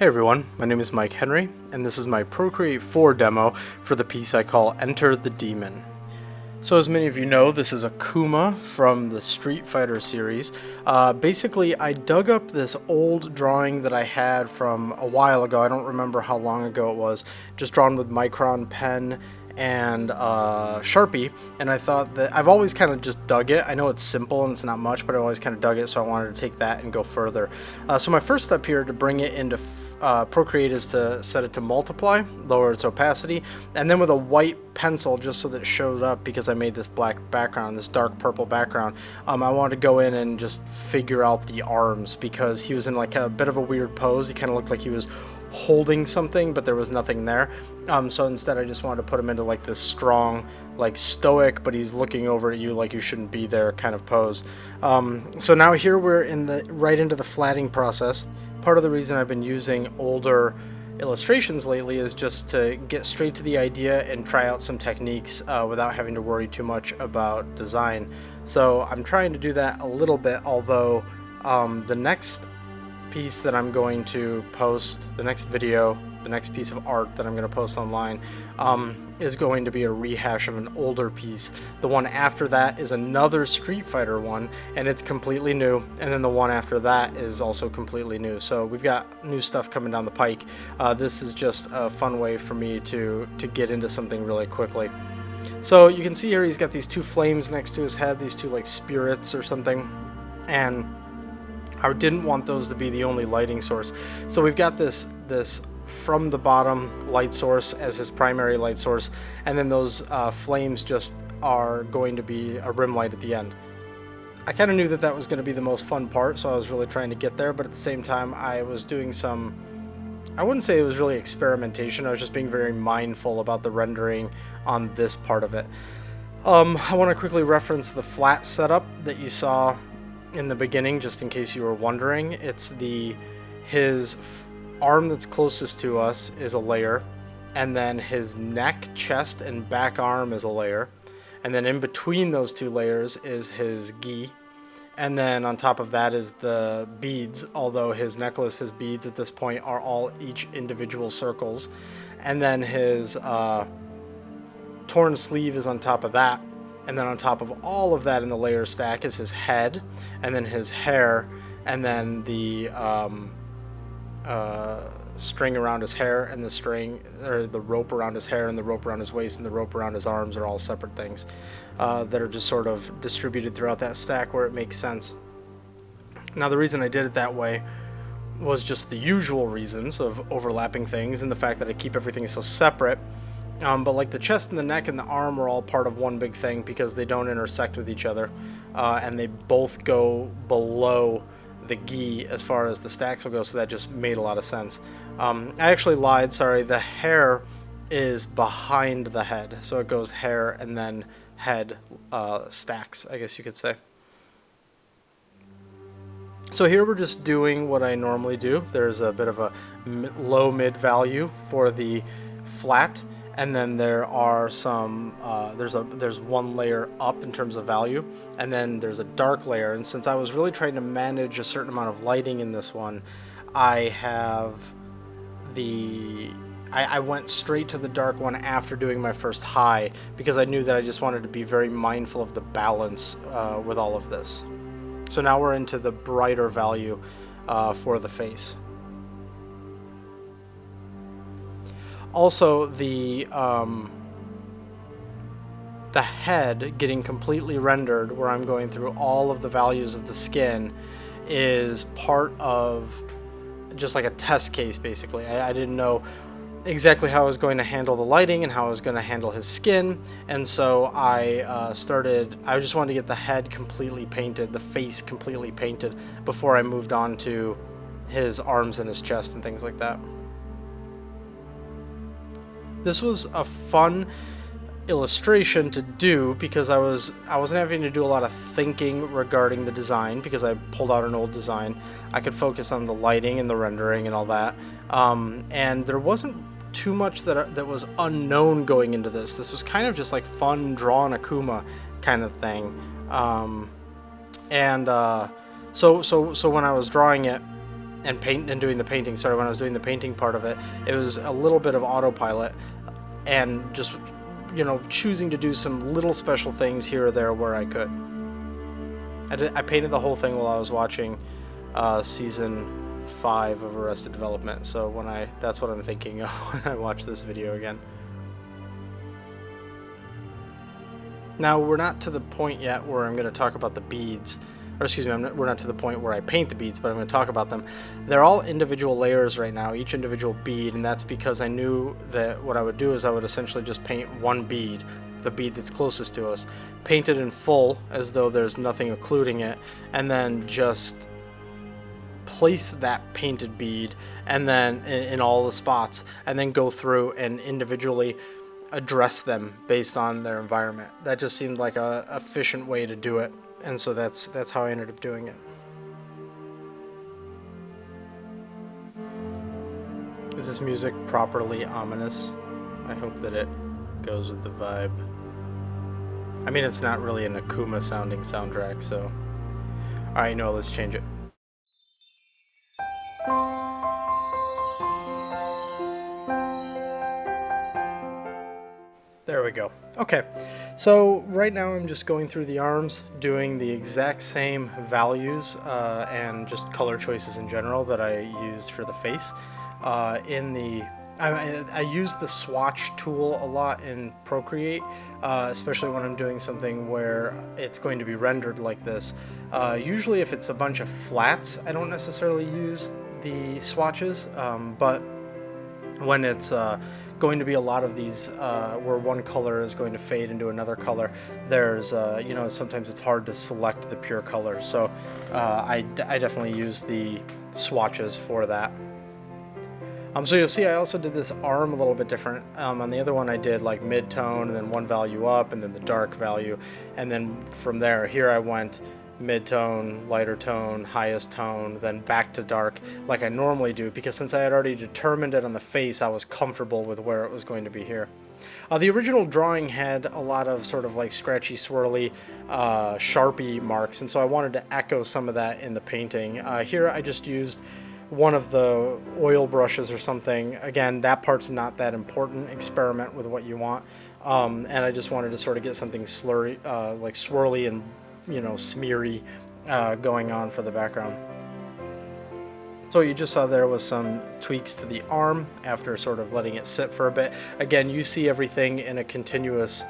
Hey everyone, my name is Mike Henry, and this is my Procreate 4 demo for the piece I call Enter the Demon. So as many of you know, this is Akuma from the Street Fighter series. Basically, I dug up this old drawing that I had from a while ago. I don't remember how long ago it was, just drawn with Micron pen and Sharpie, and I thought that I've always kind of just dug it. I know it's simple and it's not much, but I always kind of dug it, so I wanted to take that and go further. So my first step here to bring it into Procreate is to set it to multiply, lower its opacity, and then with a white pencil, just so that it showed up, because I made this black background, this dark purple background, I wanted to go in and just figure out the arms, because he was in like a bit of a weird pose. He kind of looked like he was holding something, but there was nothing there. So instead I just wanted to put him into like this strong, like stoic, but he's looking over at you like you shouldn't be there kind of pose. So now here we're in right into the flatting process. Part of the reason I've been using older illustrations lately is just to get straight to the idea and try out some techniques without having to worry too much about design. So I'm trying to do that a little bit, although the next piece that I'm going to post, the next video, the next piece of art that I'm going to post online is going to be a rehash of an older piece. The one after that is another Street Fighter one, and it's completely new, and then the one after that is also completely new. So we've got new stuff coming down the pike. This is just a fun way for me to get into something really quickly. So you can see here he's got these two flames next to his head, these two like spirits or something, and I didn't want those to be the only lighting source. So we've got this from the bottom light source as his primary light source, and then those flames just are going to be a rim light at the end. I kind of knew that was going to be the most fun part, so I was really trying to get there, but at the same time I was doing some, I wouldn't say it was really experimentation, I was just being very mindful about the rendering on this part of it. I want to quickly reference the flat setup that you saw in the beginning, just in case you were wondering. It's his arm that's closest to us is a layer, and then his neck, chest, and back arm is a layer, and then in between those two layers is his ghee, and then on top of that is the beads, although his necklace, his beads at this point are all each individual circles, and then his torn sleeve is on top of that. And then on top of all of that in the layer stack is his head, and then his hair, and then the string around his hair, and the rope around his hair, and the rope around his waist, and the rope around his arms are all separate things that are just sort of distributed throughout that stack where it makes sense. Now the reason I did it that way was just the usual reasons of overlapping things and the fact that I keep everything so separate. But like the chest and the neck and the arm are all part of one big thing because they don't intersect with each other, and they both go below the ghee as far as the stacks will go, so that just made a lot of sense. I actually lied, sorry, the hair is behind the head, so it goes hair and then head stacks, I guess you could say. So here we're just doing what I normally do. There's a bit of a low-mid value for the flat, and then there are some there's one layer up in terms of value, and then there's a dark layer. And since I was really trying to manage a certain amount of lighting in this one, I went straight to the dark one after doing my first high, because I knew that I just wanted to be very mindful of the balance with all of this. So now we're into the brighter value for the face. Also, the head getting completely rendered, where I'm going through all of the values of the skin, is part of just like a test case, basically. I didn't know exactly how I was going to handle the lighting and how I was going to handle his skin, and so I just wanted to get the head completely painted, the face completely painted, before I moved on to his arms and his chest and things like that. This was a fun illustration to do because I wasn't having to do a lot of thinking regarding the design, because I pulled out an old design. I could focus on the lighting and the rendering and all that, and there wasn't too much that was unknown going into this. This was kind of just like fun drawing Akuma kind of thing, so when I was drawing it, and doing the painting. Sorry, when I was doing the painting part of it, it was a little bit of autopilot and just, you know, choosing to do some little special things here or there where I could. I painted the whole thing while I was watching season 5 of Arrested Development, so that's what I'm thinking of when I watch this video again. Now, we're not to the point yet where I'm going to talk about the beads, or excuse me, we're not to the point where I paint the beads, but I'm going to talk about them. They're all individual layers right now, each individual bead, and that's because I knew that what I would do is I would essentially just paint one bead, the bead that's closest to us, paint it in full as though there's nothing occluding it, and then just place that painted bead and then in all the spots, and then go through and individually address them based on their environment. That just seemed like a efficient way to do it, and so that's how I ended up doing it. Is this music properly ominous? I hope that it goes with the vibe. I mean, it's not really an Akuma sounding soundtrack, so... Alright, no, let's change it. There we go. Okay, so right now I'm just going through the arms, doing the exact same values and just color choices in general that I used for the face. I use the swatch tool a lot in Procreate, especially when I'm doing something where it's going to be rendered like this. Usually if it's a bunch of flats, I don't necessarily use the swatches, but when it's going to be a lot of these where one color is going to fade into another color, there's you know, sometimes it's hard to select the pure color, so I definitely use the swatches for that. So you'll see I also did this arm a little bit different. On the other one I did like mid-tone and then one value up and then the dark value, and then from there, here I went mid-tone, lighter tone, highest tone, then back to dark like I normally do, because since I had already determined it on the face, I was comfortable with where it was going to be here. The original drawing had a lot of sort of like scratchy, swirly, Sharpie marks, and so I wanted to echo some of that in the painting. Here I just used one of the oil brushes or something. Again, that part's not that important. Experiment with what you want. And I just wanted to sort of get something slurry, like swirly and, you know, smeary going on for the background. So you just saw there was some tweaks to the arm after sort of letting it sit for a bit. Again, you see everything in a continuous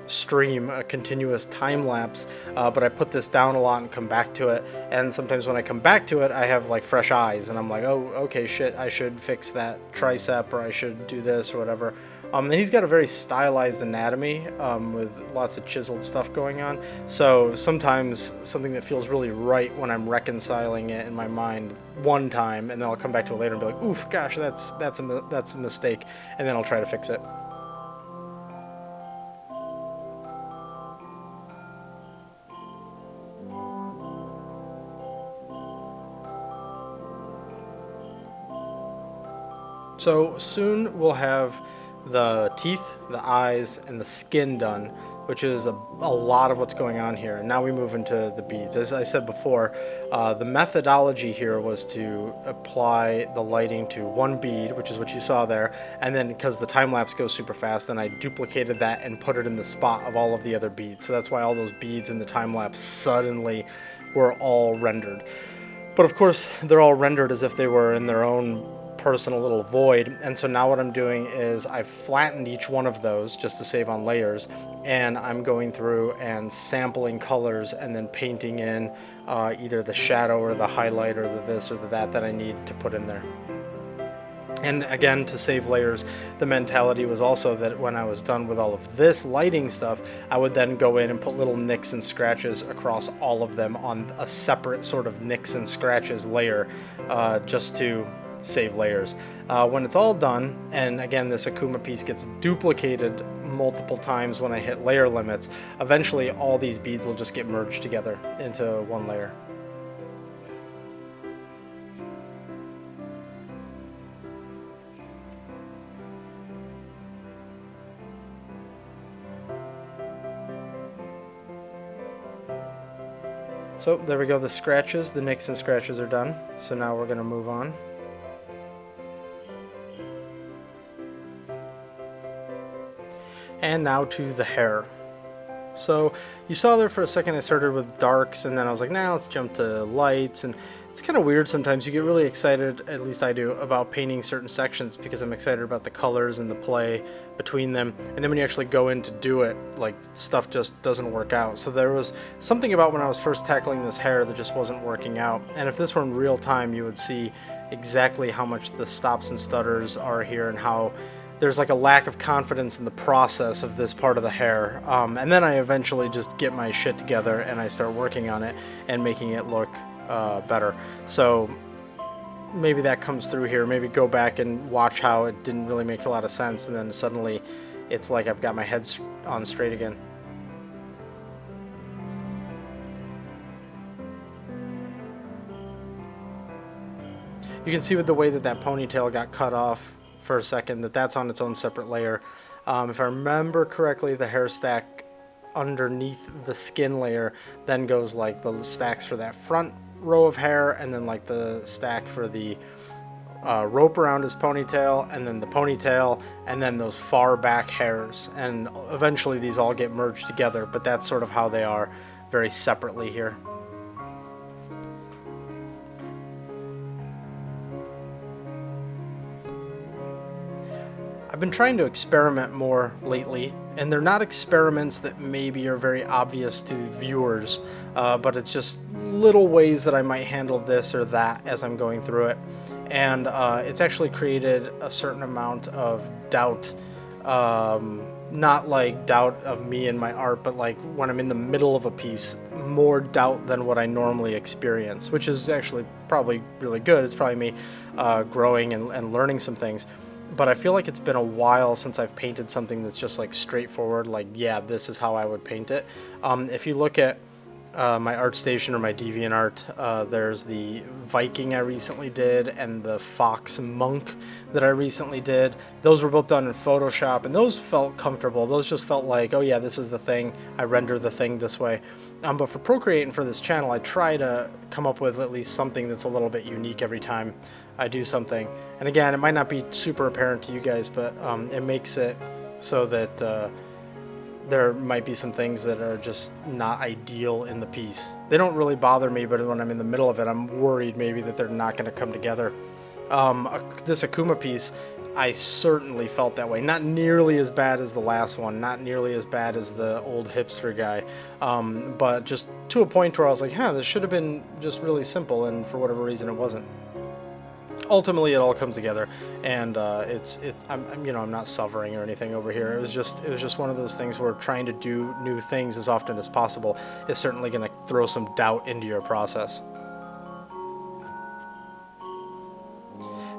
stream, a continuous time lapse, but I put this down a lot and come back to it, and sometimes when I come back to it I have like fresh eyes and I'm like, oh, okay, shit, I should fix that tricep, or I should do this or whatever. And he's got a very stylized anatomy with lots of chiseled stuff going on, so sometimes something that feels really right when I'm reconciling it in my mind one time, and then I'll come back to it later and be like, oof, gosh, that's a mistake, and then I'll try to fix it. So soon we'll have the teeth, the eyes, and the skin done, which is a lot of what's going on here. And now we move into the beads. As I said before, the methodology here was to apply the lighting to one bead, which is what you saw there, and then because the time lapse goes super fast, then I duplicated that and put it in the spot of all of the other beads. So that's why all those beads in the time lapse suddenly were all rendered. But of course, they're all rendered as if they were in their own personal little void, and so now what I'm doing is I've flattened each one of those just to save on layers, and I'm going through and sampling colors and then painting in either the shadow or the highlight or the this or the that I need to put in there. And again, to save layers, the mentality was also that when I was done with all of this lighting stuff, I would then go in and put little nicks and scratches across all of them on a separate sort of nicks and scratches layer, just to save layers. When it's all done, and again this Akuma piece gets duplicated multiple times when I hit layer limits, eventually all these beads will just get merged together into one layer. So there we go, the scratches, the nicks and scratches are done. So now we're going to move on. And now to the hair. So you saw there for a second I started with darks, and then I was like, nah, let's jump to lights. And it's kind of weird sometimes. You get really excited, at least I do, about painting certain sections because I'm excited about the colors and the play between them. And then when you actually go in to do it, like, stuff just doesn't work out. So there was something about when I was first tackling this hair that just wasn't working out. And if this were in real time, you would see exactly how much the stops and stutters are here and how there's like a lack of confidence in the process of this part of the hair. And then I eventually just get my shit together and I start working on it and making it look better. So maybe that comes through here. Maybe go back and watch how it didn't really make a lot of sense, and then suddenly it's like I've got my head on straight again. You can see with the way that that ponytail got cut off for a second that that's on its own separate layer. If I remember correctly, the hair stack underneath the skin layer then goes like the stacks for that front row of hair, and then like the stack for the rope around his ponytail, and then the ponytail, and then those far back hairs. And eventually these all get merged together, but that's sort of how they are, very separately here. I've been trying to experiment more lately, and they're not experiments that maybe are very obvious to viewers, but it's just little ways that I might handle this or that as I'm going through it. And it's actually created a certain amount of doubt, not like doubt of me and my art, but like when I'm in the middle of a piece, more doubt than what I normally experience, which is actually probably really good. It's probably me growing and learning some things. But I feel like it's been a while since I've painted something that's just like straightforward, like, yeah, this is how I would paint it. If you look at my ArtStation or my DeviantArt, there's the Viking I recently did and the Fox Monk that I recently did. Those were both done in Photoshop, and those felt comfortable. Those just felt like, oh yeah, this is the thing. I render the thing this way. But for Procreate and for this channel, I try to come up with at least something that's a little bit unique every time I do something. And again, it might not be super apparent to you guys, but it makes it so that there might be some things that are just not ideal in the piece. They don't really bother me, but when I'm in the middle of it, I'm worried maybe that they're not going to come together. This Akuma piece, I certainly felt that way. Not nearly as bad as the last one, not nearly as bad as the old hipster guy, but just to a point where I was like, huh, this should have been just really simple, and for whatever reason it wasn't. Ultimately, it all comes together, and I'm not suffering or anything over here. It was just one of those things where trying to do new things as often as possible is certainly going to throw some doubt into your process.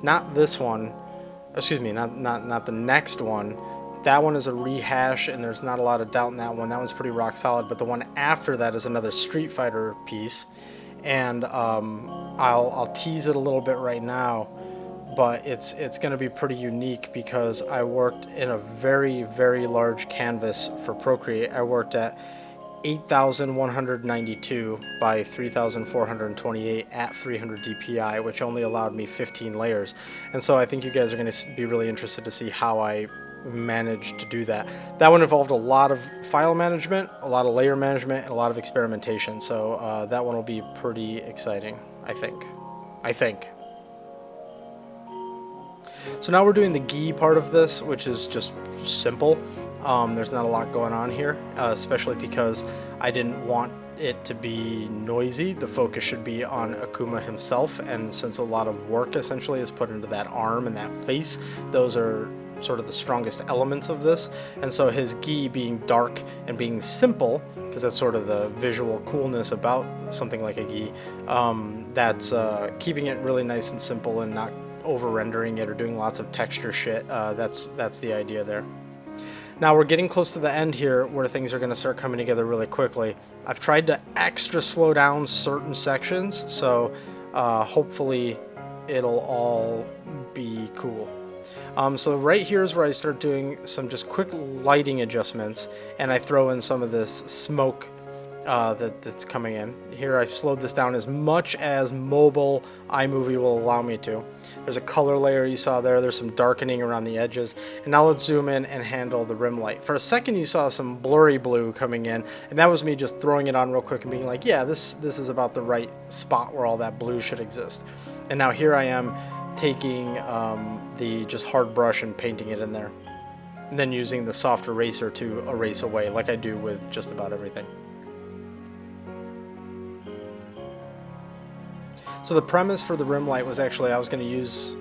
Not this one, excuse me, not the next one. That one is a rehash, and there's not a lot of doubt in that one. That one's pretty rock solid. But the one after that is another Street Fighter piece, and I'll tease it a little bit right now, but it's going to be pretty unique because I worked in a very, very large canvas for Procreate. I worked at 8,192 by 3,428 at 300 dpi, which only allowed me 15 layers. And so I think you guys are going to be really interested to see how I managed to do that. That one involved a lot of file management, a lot of layer management, and a lot of experimentation. So that one will be pretty exciting, I think. So now we're doing the ghee part of this, which is just simple. There's not a lot going on here, especially because I didn't want it to be noisy. The focus should be on Akuma himself, and since a lot of work essentially is put into that arm and that face, those are sort of the strongest elements of this. And so his ghee being dark and being simple, because that's sort of the visual coolness about something like a ghee, that's keeping it really nice and simple and not over rendering it or doing lots of texture shit. That's the idea there. Now we're getting close to the end here where things are going to start coming together really quickly. I've tried to extra slow down certain sections, so hopefully it'll all be cool. So right here is where I start doing some just quick lighting adjustments, and I throw in some of this smoke that's coming in. Here I've slowed this down as much as mobile iMovie will allow me to. There's a color layer you saw there, there's some darkening around the edges, and now let's zoom in and handle the rim light. For a second you saw some blurry blue coming in, and that was me just throwing it on real quick and being like, yeah, this is about the right spot where all that blue should exist. And now here I am taking the just hard brush and painting it in there, and then using the soft eraser to erase away like I do with just about everything. So the premise for the rim light was actually I was going to use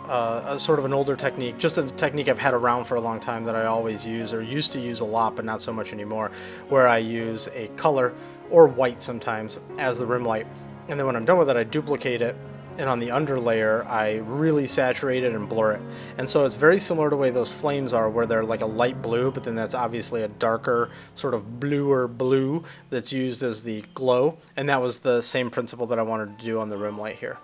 a sort of an older technique, just a technique I've had around for a long time that I always use, or used to use a lot but not so much anymore, where I use a color, or white sometimes, as the rim light. And then when I'm done with it, I duplicate it, and on the under layer I really saturate it and blur it. And so it's very similar to the way those flames are, where they're like a light blue, but then that's obviously a darker sort of bluer blue that's used as the glow, and that was the same principle that I wanted to do on the rim light here.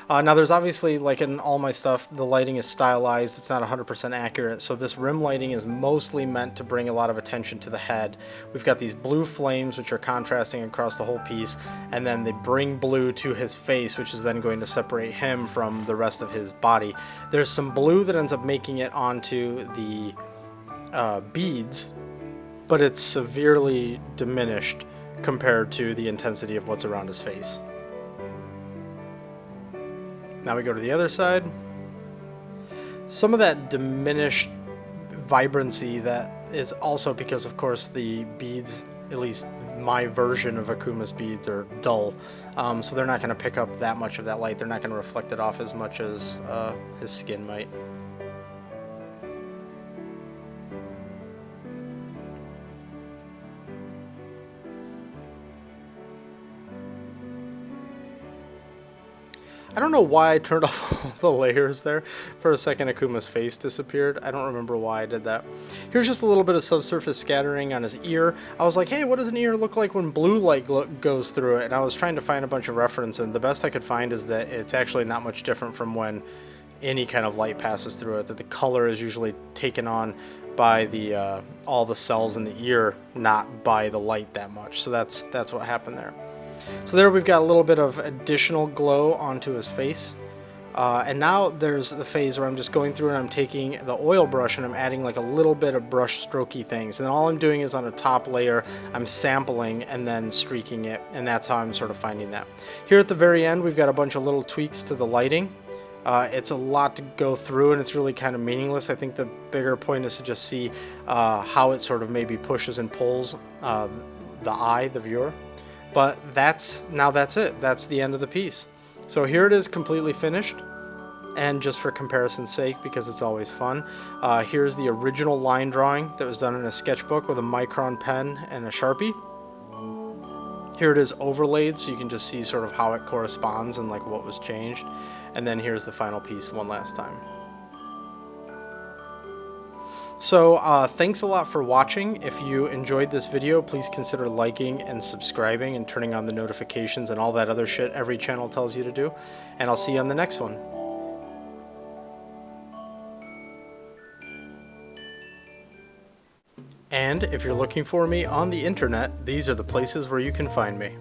Now there's obviously, like in all my stuff, the lighting is stylized, it's not 100% accurate, so this rim lighting is mostly meant to bring a lot of attention to the head. We've got these blue flames which are contrasting across the whole piece, and then they bring blue to his face, which is then going to separate him from the rest of his body. There's some blue that ends up making it onto the beads, but it's severely diminished compared to the intensity of what's around his face. Now we go to the other side. Some of that diminished vibrancy that is also because, of course, the beads, at least my version of Akuma's beads, are dull. So they're not going to pick up that much of that light. They're not going to reflect it off as much as his skin might. I don't know why I turned off all the layers there. For a second, Akuma's face disappeared. I don't remember why I did that. Here's just a little bit of subsurface scattering on his ear. I was like, hey, what does an ear look like when blue light goes through it? And I was trying to find a bunch of reference, and the best I could find is that it's actually not much different from when any kind of light passes through it, that the color is usually taken on by the all the cells in the ear, not by the light that much. So that's what happened there. So there we've got a little bit of additional glow onto his face. And now there's the phase where I'm just going through and I'm taking the oil brush and I'm adding like a little bit of brush strokey things. And all I'm doing is on a top layer, I'm sampling and then streaking it. And that's how I'm sort of finding that. Here at the very end, we've got a bunch of little tweaks to the lighting. It's a lot to go through and it's really kind of meaningless. I think the bigger point is to just see how it sort of maybe pushes and pulls the eye, the viewer. But that's it. That's the end of the piece. So here it is, completely finished. And just for comparison's sake, because it's always fun, here's the original line drawing that was done in a sketchbook with a micron pen and a Sharpie. Here it is overlaid, so you can just see sort of how it corresponds and like what was changed. And then here's the final piece one last time. So thanks a lot for watching. If you enjoyed this video, please consider liking and subscribing and turning on the notifications and all that other shit every channel tells you to do. And I'll see you on the next one. And if you're looking for me on the internet, these are the places where you can find me.